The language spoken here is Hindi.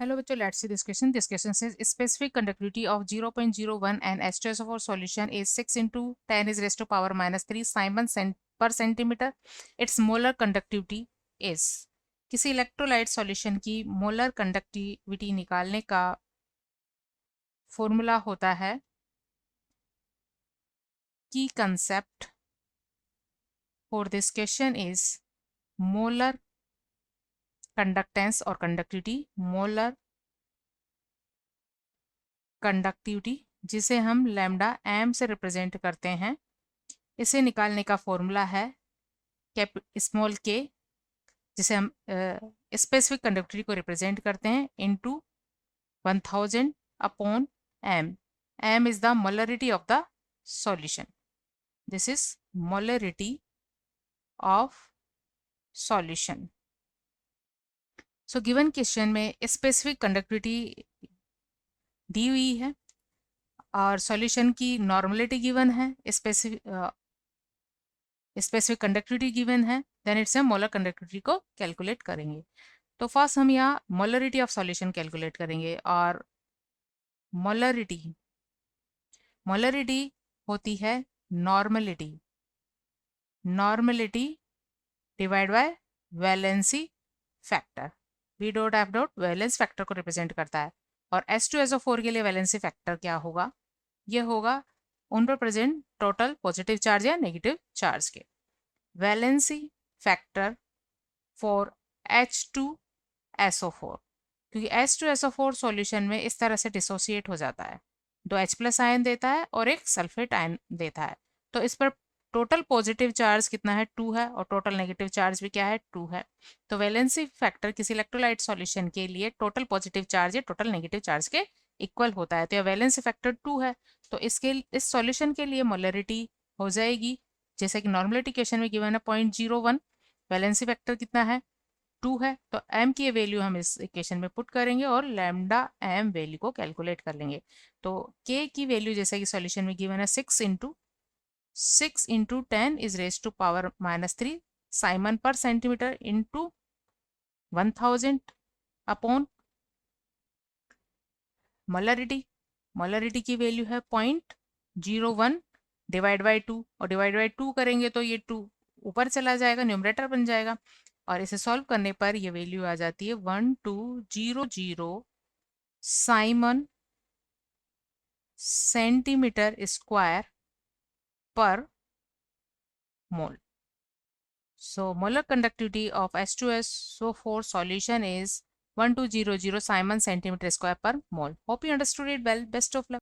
Hello bachcho, let's see this question. This question says specific conductivity of 0.01 and H2SO4 solution is 6 into 10 is raised to power minus 3 Simon per centimeter. Its molar conductivity is. किसी इलेक्ट्रोलाइट सॉल्यूशन की मोलर कंडक्टिविटी निकालने का फॉर्मूला होता है की concept for this question is molar conductance और कंडक्टिविटी, मोलर कंडक्टिविटी जिसे हम लैम्डा एम से रिप्रेजेंट करते हैं, इसे निकालने का फॉर्मूला है स्मॉल के, जिसे हम स्पेसिफिक कंडक्टिविटी को रिप्रेजेंट करते हैं into 1000 upon M. M is the molarity of the solution. This is molarity of solution. So given question में स्पेसिफिक कंडक्टिविटी दी हुई है और सॉल्यूशन की नॉर्मलिटी गिवन है, स्पेसिफिक कंडक्टिविटी गिवन है, देन इट्स मोलर कंडक्टिविटी को कैलकुलेट करेंगे. तो फर्स्ट हम यहाँ मोलरिटी ऑफ सॉल्यूशन कैलकुलेट करेंगे और मोलरिटी होती है normality divide by valency factor. V dot F dot valence factor को रिप्रेजेंट करता है और H2SO4 के लिए वैलेंसी फैक्टर क्या होगा? ये होगा उन पर प्रेजेंट टोटल पॉजिटिव चार्ज या नेगेटिव चार्ज के. वैलेंसी फैक्टर फॉर H2SO4, क्योंकि H2SO4 सॉल्यूशन में इस तरह से डिसोसिएट हो जाता है, 2 H+ आयन देता है और एक सल्फेट आयन देता है. तो इस पर टोटल पॉजिटिव चार्ज कितना है? 2 है और टोटल नेगेटिव चार्ज भी क्या है? 2 है. तो वैलेंसी फैक्टर किसी इलेक्ट्रोलाइट सॉल्यूशन के लिए टोटल पॉजिटिव चार्ज या टोटल नेगेटिव चार्ज के इक्वल होता है. तो यह वैलेंसी फैक्टर 2 है. तो इस सॉल्यूशन के लिए मोलरिटी हो जाएगी जैसे कि नॉर्मलिटी क्वेश्चन में गिवन है 0.01. वैलेंसी फैक्टर कितना है? 2 है. तो m की वेल्यू हम इस इक्वेशन में पुट करेंगे और लैम्डा m वैल्यू को कैलकुलेट कर लेंगे. तो k की वैल्यू जैसा कि सॉल्यूशन में गिवन है 6 into 10 is raised to power minus 3 Simon per centimeter into 1000 upon molarity की वैल्यू है 0.01 डिवाइड बाई 2 और डिवाइड बाई 2 करेंगे तो ये 2 ऊपर चला जाएगा, न्यूमरेटर बन जाएगा और इसे सॉल्व करने पर ये वैल्यू आ जाती है 1200 Simon centimetre square per mole. So molar conductivity of H2SO4 solution is 1200 Simon centimeter square per mole. Hope you understood it well. Best of luck.